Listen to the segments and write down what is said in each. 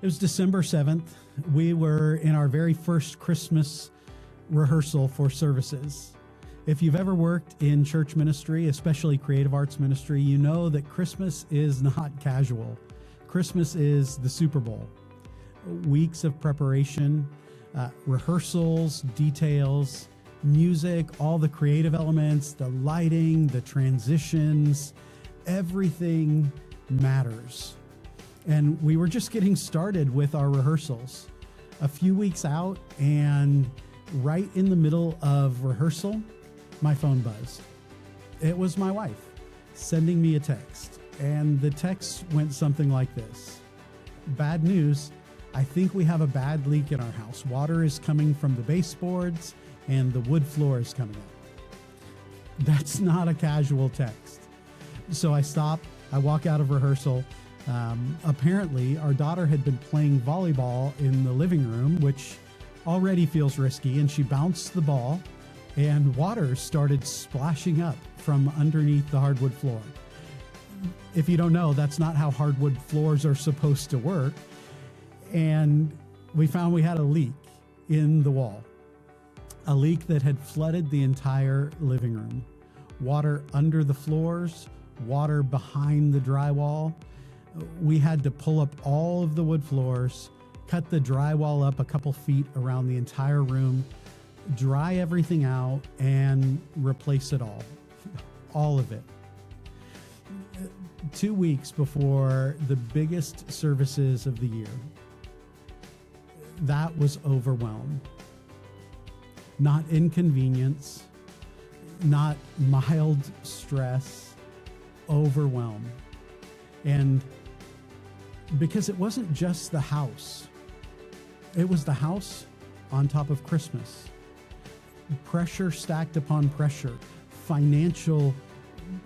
It was December 7th. We were in our very first Christmas rehearsal for services. If you've ever worked in church ministry, especially creative arts ministry, you know that Christmas is not casual. Christmas is the Super Bowl. Weeks of preparation, rehearsals, details, music, all the creative elements, the lighting, the transitions, everything matters. And we were just getting started with our rehearsals. A few weeks out, and right in the middle of rehearsal, my phone buzzed. It was my wife sending me a text, and the text went something like this. Bad news, I think we have a bad leak in our house. Water is coming from the baseboards, and the wood floor is coming up. That's not a casual text. So I stop, I walk out of rehearsal. Apparently, our daughter had been playing volleyball in the living room, which already feels risky, and she bounced the ball, and water started splashing up from underneath the hardwood floor. If you don't know, that's not how hardwood floors are supposed to work. And we found we had a leak in the wall, a leak that had flooded the entire living room. Water under the floors, water behind the drywall. We had to pull up all of the wood floors, cut the drywall up a couple feet around the entire room, dry everything out, and replace it all of it. 2 weeks before the biggest services of the year, that was overwhelm. Not inconvenience, not mild stress, overwhelm. And because it wasn't just the house, it was the house on top of Christmas. Pressure stacked upon pressure, financial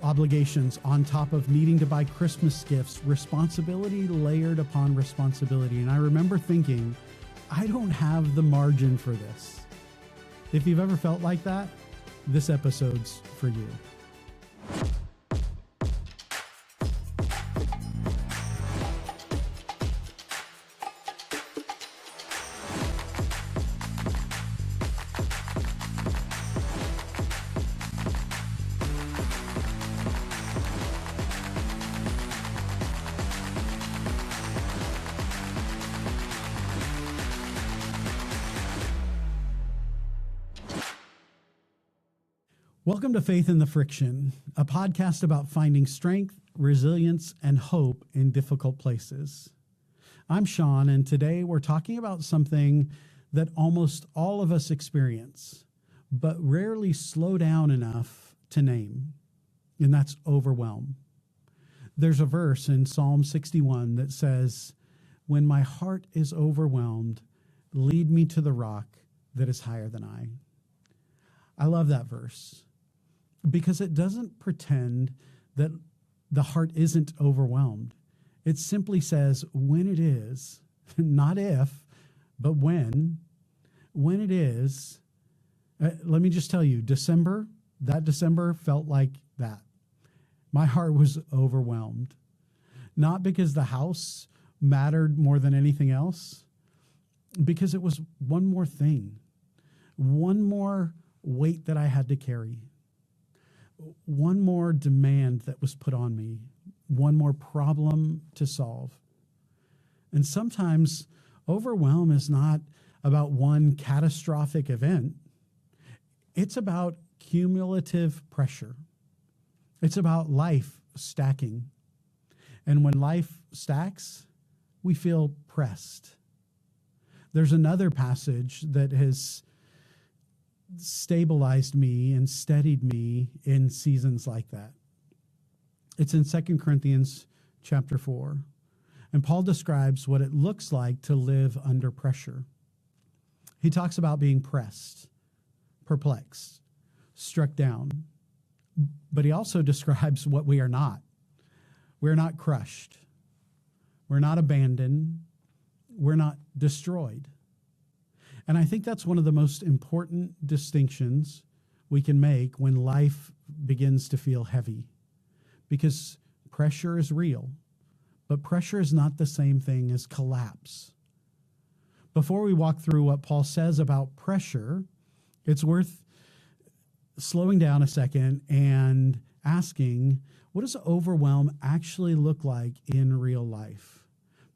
obligations on top of needing to buy Christmas gifts, responsibility layered upon responsibility. And I remember thinking, I don't have the margin for this. If you've ever felt like that, this episode's for you. Welcome to Faith in the Friction, a podcast about finding strength, resilience, and hope in difficult places. I'm Sean, and today we're talking about something that almost all of us experience, but rarely slow down enough to name, and that's overwhelm. There's a verse in Psalm 61 that says, "When my heart is overwhelmed, lead me to the rock that is higher than I." I love that verse, because it doesn't pretend that the heart isn't overwhelmed. It simply says when it is, not if, but when it is. Let me just tell you, that December felt like that. My heart was overwhelmed. Not because the house mattered more than anything else, because it was one more thing, one more weight that I had to carry. One more demand that was put on me, one more problem to solve. And sometimes overwhelm is not about one catastrophic event. It's about cumulative pressure. It's about life stacking. And when life stacks, we feel pressed. There's another passage that has stabilized me and steadied me in seasons like that. It's in 2 Corinthians chapter 4. And Paul describes what it looks like to live under pressure. He talks about being pressed, perplexed, struck down. But he also describes what we are not. We're not crushed. We're not abandoned. We're not destroyed. And I think that's one of the most important distinctions we can make when life begins to feel heavy, because pressure is real, but pressure is not the same thing as collapse. Before we walk through what Paul says about pressure, it's worth slowing down a second and asking, what does overwhelm actually look like in real life?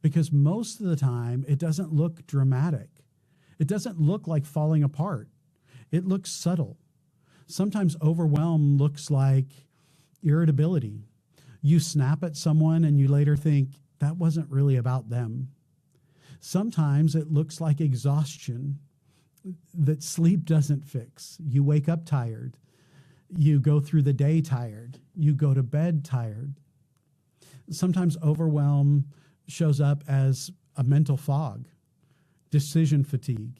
Because most of the time, it doesn't look dramatic. It doesn't look like falling apart. It looks subtle. Sometimes overwhelm looks like irritability. You snap at someone and you later think, that wasn't really about them. Sometimes it looks like exhaustion that sleep doesn't fix. You wake up tired. You go through the day tired. You go to bed tired. Sometimes overwhelm shows up as a mental fog, decision fatigue.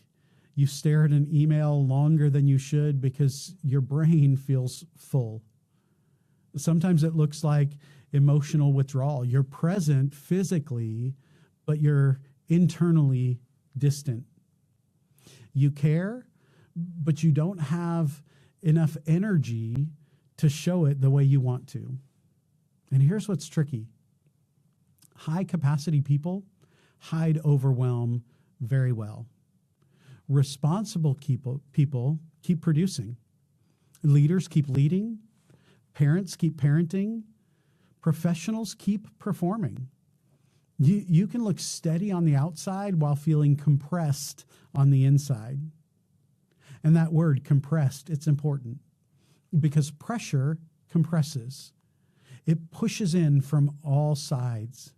You stare at an email longer than you should because your brain feels full. Sometimes it looks like emotional withdrawal. You're present physically, but you're internally distant. You care, but you don't have enough energy to show it the way you want to. And here's what's tricky. High capacity people hide overwhelm very well. Responsible people keep producing. Leaders keep leading. Parents keep parenting. Professionals keep performing. You can look steady on the outside while feeling compressed on the inside. And that word, compressed, it's important because pressure compresses. It pushes in from all sides.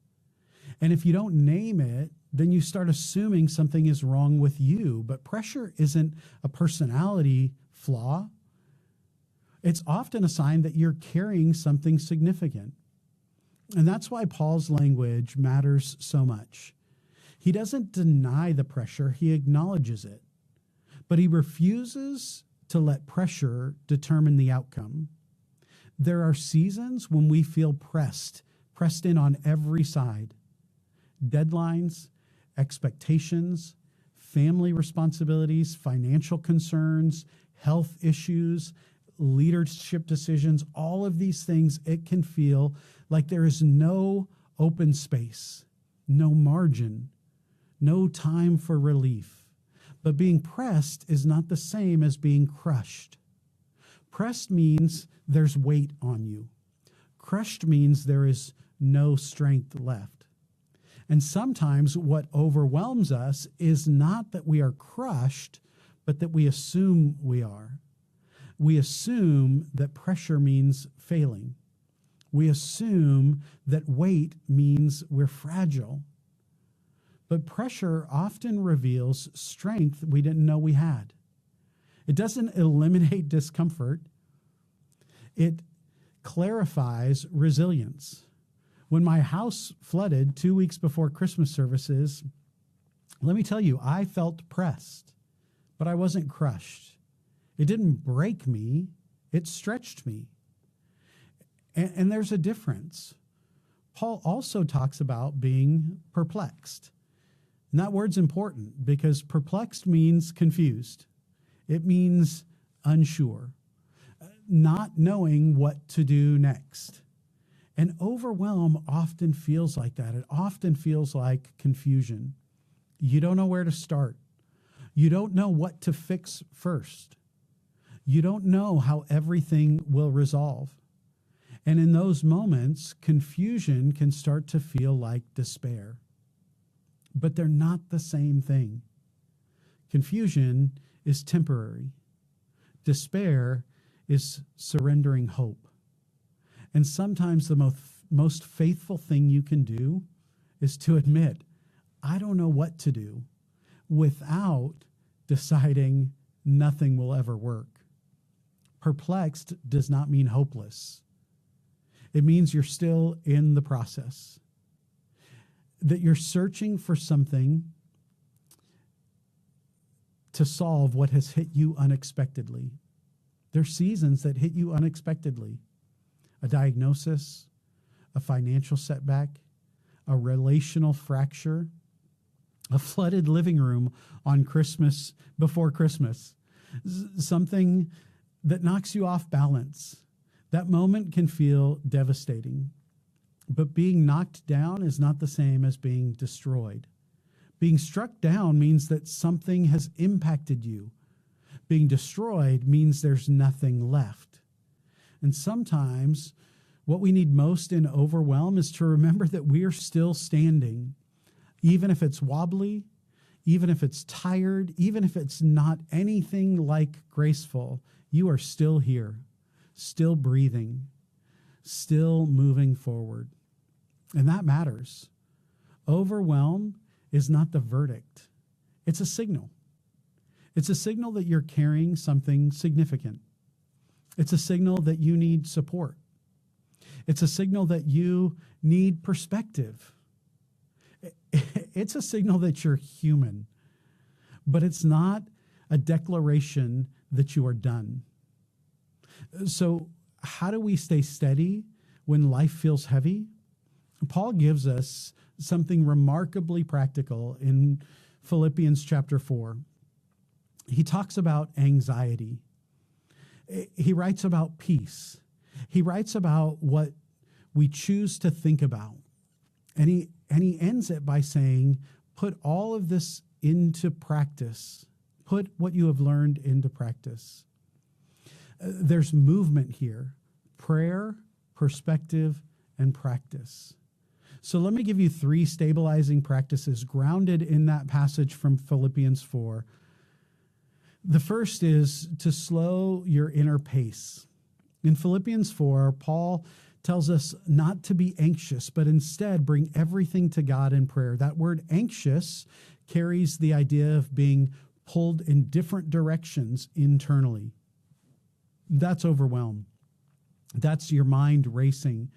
And if you don't name it, then you start assuming something is wrong with you. But pressure isn't a personality flaw. It's often a sign that you're carrying something significant. And that's why Paul's language matters so much. He doesn't deny the pressure, he acknowledges it. But he refuses to let pressure determine the outcome. There are seasons when we feel pressed in on every side. Deadlines, expectations, family responsibilities, financial concerns, health issues, leadership decisions, all of these things, it can feel like there is no open space, no margin, no time for relief. But being pressed is not the same as being crushed. Pressed means there's weight on you. Crushed means there is no strength left. And sometimes what overwhelms us is not that we are crushed, but that we assume we are. We assume that pressure means failing. We assume that weight means we're fragile. But pressure often reveals strength we didn't know we had. It doesn't eliminate discomfort. It clarifies resilience. When my house flooded 2 weeks before Christmas services, let me tell you, I felt pressed, but I wasn't crushed. It didn't break me, it stretched me. And there's a difference. Paul also talks about being perplexed. And that word's important because perplexed means confused. It means unsure, not knowing what to do next. And overwhelm often feels like that. It often feels like confusion. You don't know where to start. You don't know what to fix first. You don't know how everything will resolve. And in those moments, confusion can start to feel like despair. But they're not the same thing. Confusion is temporary. Despair is surrendering hope. And sometimes the most faithful thing you can do is to admit, I don't know what to do, without deciding nothing will ever work. Perplexed does not mean hopeless. It means you're still in the process, that you're searching for something to solve what has hit you unexpectedly. There's seasons that hit you unexpectedly. A diagnosis, a financial setback, a relational fracture, a flooded living room on Christmas, before Christmas, something that knocks you off balance. That moment can feel devastating. But being knocked down is not the same as being destroyed. Being struck down means that something has impacted you. Being destroyed means there's nothing left. And sometimes what we need most in overwhelm is to remember that we are still standing, even if it's wobbly, even if it's tired, even if it's not anything like graceful. You are still here, still breathing, still moving forward. And that matters. Overwhelm is not the verdict. It's a signal. It's a signal that you're carrying something significant. It's a signal that you need support. It's a signal that you need perspective. It's a signal that you're human, but it's not a declaration that you are done. So how do we stay steady when life feels heavy? Paul gives us something remarkably practical in Philippians chapter 4. He talks about anxiety. He writes about peace. He writes about what we choose to think about. And he ends it by saying, put all of this into practice. Put what you have learned into practice. There's movement here: prayer, perspective, and practice. So let me give you 3 stabilizing practices grounded in that passage from Philippians 4. The first is to slow your inner pace. In Philippians 4, Paul tells us not to be anxious, but instead bring everything to God in prayer. That word anxious carries the idea of being pulled in different directions internally. That's overwhelmed. That's your mind racing,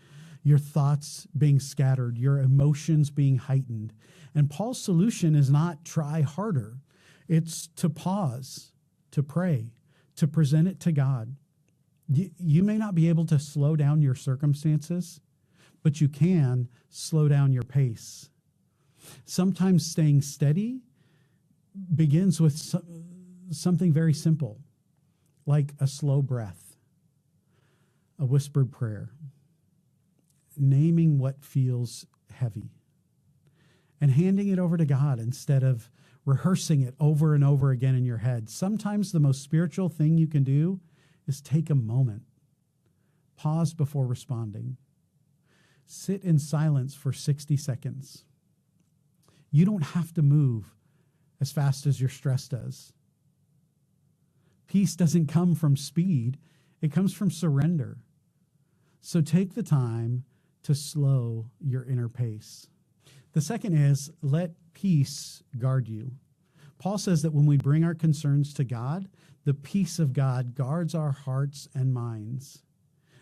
your thoughts being scattered, your emotions being heightened. And Paul's solution is not try harder. It's to pause, to pray, to present it to God. You may not be able to slow down your circumstances, but you can slow down your pace. Sometimes staying steady begins with something very simple, like a slow breath, a whispered prayer, naming what feels heavy, and handing it over to God instead of rehearsing it over and over again in your head. Sometimes the most spiritual thing you can do is take a moment, pause before responding, sit in silence for 60 seconds. You don't have to move as fast as your stress does. Peace doesn't come from speed, it comes from surrender. So take the time to slow your inner pace. The second is let peace guard you. Paul says that when we bring our concerns to God, the peace of God guards our hearts and minds.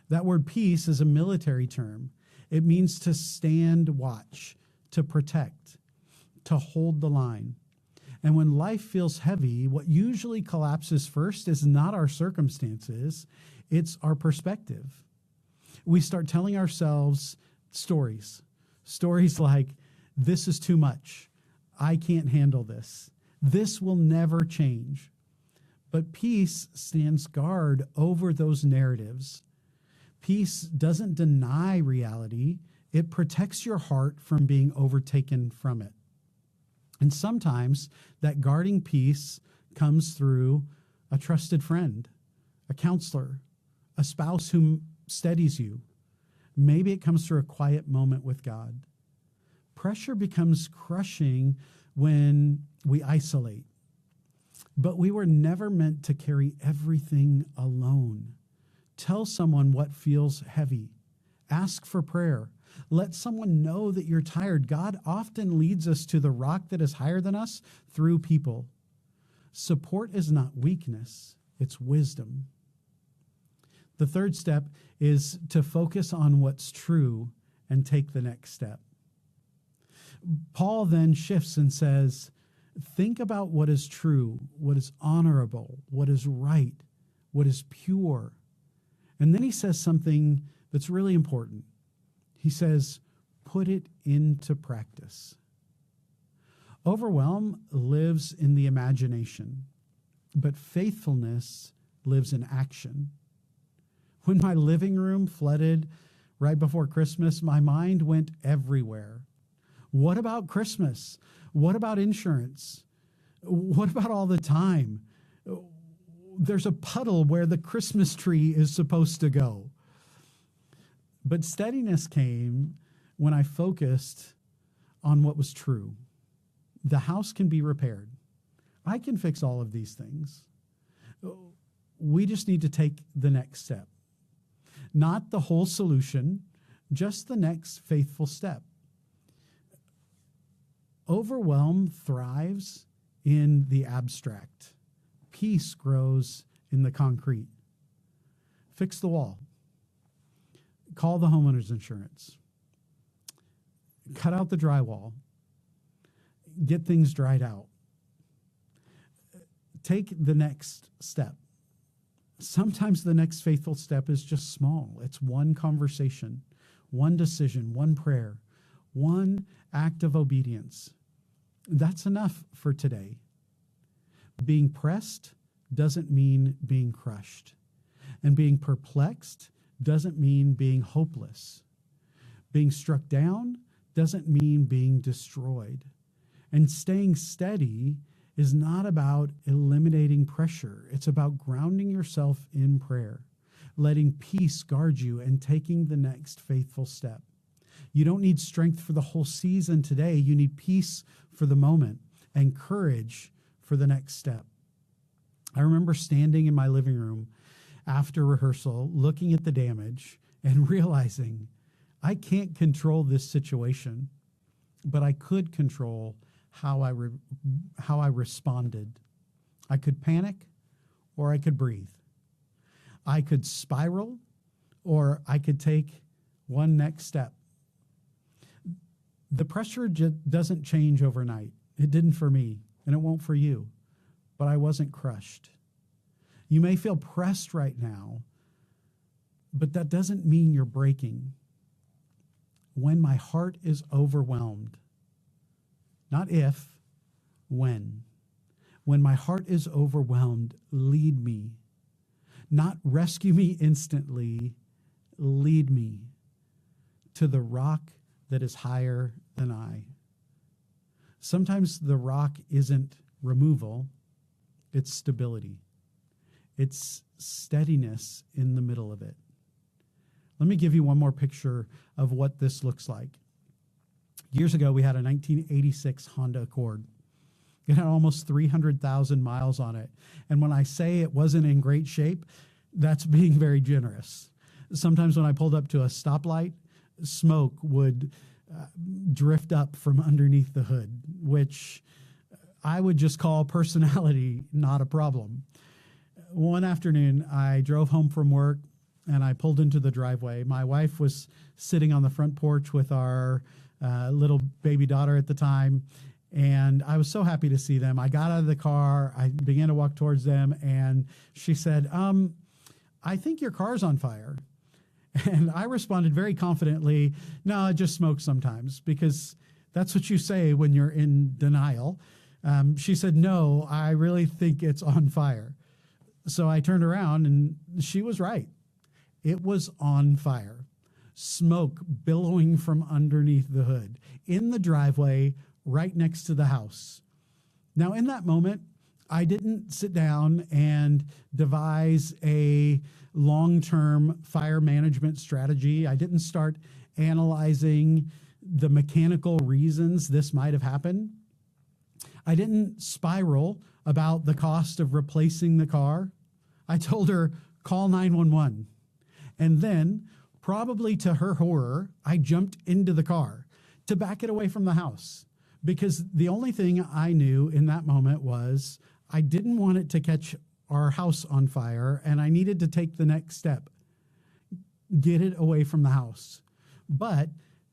That word peace is a military term. It means to stand watch, to protect, to hold the line. And when life feels heavy, what usually collapses first is not our circumstances, it's our perspective. We start telling ourselves stories like, this is too much. I can't handle this. This will never change. But peace stands guard over those narratives. Peace doesn't deny reality. It protects your heart from being overtaken from it. And sometimes that guarding peace comes through a trusted friend, a counselor, a spouse who steadies you. Maybe it comes through a quiet moment with God. Pressure becomes crushing when we isolate. But we were never meant to carry everything alone. Tell someone what feels heavy. Ask for prayer. Let someone know that you're tired. God often leads us to the rock that is higher than us through people. Support is not weakness, it's wisdom. The third step is to focus on what's true and take the next step. Paul then shifts and says, think about what is true, what is honorable, what is right, what is pure. And then he says something that's really important. He says, put it into practice. Overwhelm lives in the imagination, but faithfulness lives in action. When my living room flooded right before Christmas, my mind went everywhere. What about Christmas? What about insurance? What about all the time? There's a puddle where the Christmas tree is supposed to go. But steadiness came when I focused on what was true. The house can be repaired. I can fix all of these things. We just need to take the next step. Not the whole solution, just the next faithful step. Overwhelm thrives in the abstract. Peace grows in the concrete. Fix the wall. Call the homeowner's insurance. Cut out the drywall. Get things dried out. Take the next step. Sometimes the next faithful step is just small. It's one conversation, one decision, one prayer, one act of obedience. That's enough for today. Being pressed doesn't mean being crushed. And being perplexed doesn't mean being hopeless. Being struck down doesn't mean being destroyed. And staying steady is not about eliminating pressure. It's about grounding yourself in prayer, letting peace guard you, and taking the next faithful step. You don't need strength for the whole season today. You need peace for the moment and courage for the next step. I remember standing in my living room after rehearsal, looking at the damage and realizing I can't control this situation, but I could control how I responded. I could panic or I could breathe. I could spiral or I could take one next step. The pressure doesn't change overnight. It didn't for me, and it won't for you, but I wasn't crushed. You may feel pressed right now, but that doesn't mean you're breaking. When my heart is overwhelmed, not if, when. When my heart is overwhelmed, lead me. Not rescue me instantly, lead me to the rock that is higher than I. Sometimes the rock isn't removal, it's stability. It's steadiness in the middle of it. Let me give you one more picture of what this looks like. Years ago, we had a 1986 Honda Accord. It had almost 300,000 miles on it. And when I say it wasn't in great shape, that's being very generous. Sometimes when I pulled up to a stoplight, smoke would drift up from underneath the hood, which I would just call personality, not a problem. One afternoon, I drove home from work and I pulled into the driveway. My wife was sitting on the front porch with our little baby daughter at the time, and I was so happy to see them. I got out of the car, I began to walk towards them, and she said, I think your car's on fire. And I responded very confidently, no, it just smokes sometimes, because that's what you say when you're in denial. She said, no, I really think it's on fire. So I turned around and she was right. It was on fire. Smoke billowing from underneath the hood in the driveway right next to the house. Now, in that moment, I didn't sit down and devise a long-term fire management strategy. I didn't start analyzing the mechanical reasons this might have happened. I didn't spiral about the cost of replacing the car. I told her, call 911. And then, probably to her horror, I jumped into the car to back it away from the house, because the only thing I knew in that moment was I didn't want it to catch our house on fire, and I needed to take the next step, get it away from the house. But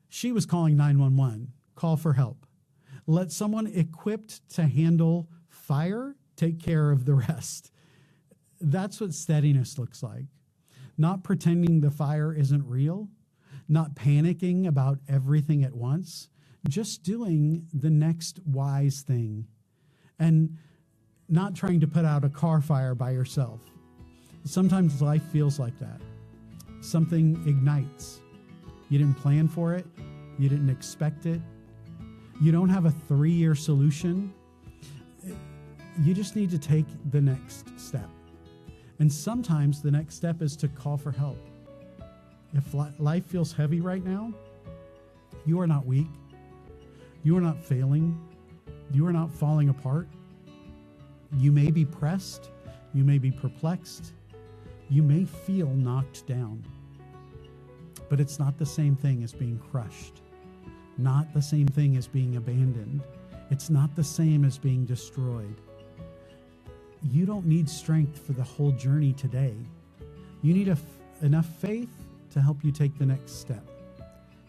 she was calling 911, call for help. Let someone equipped to handle fire take care of the rest. That's what steadiness looks like. Not pretending the fire isn't real, not panicking about everything at once, just doing the next wise thing, and not trying to put out a car fire by yourself. Sometimes life feels like that. Something ignites, You didn't plan for it. You didn't expect it. You don't have a 3-year solution. You just need to take the next step. And sometimes the next step is to call for help. If life feels heavy right now, you are not weak. You are not failing. You are not falling apart. You may be pressed. You may be perplexed. You may feel knocked down. But it's not the same thing as being crushed. Not the same thing as being abandoned. It's not the same as being destroyed. You don't need strength for the whole journey today. You need enough faith to help you take the next step.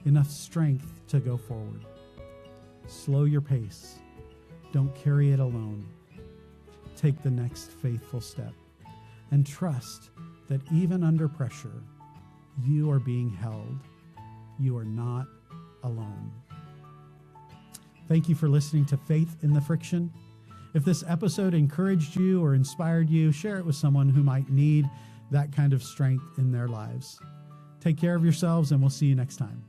Enough strength to go forward. Slow your pace. Don't carry it alone. Take the next faithful step. And trust that even under pressure, you are being held. You are not alone. Thank you for listening to Faith in the Friction. If this episode encouraged you or inspired you, share it with someone who might need that kind of strength in their lives. Take care of yourselves, and we'll see you next time.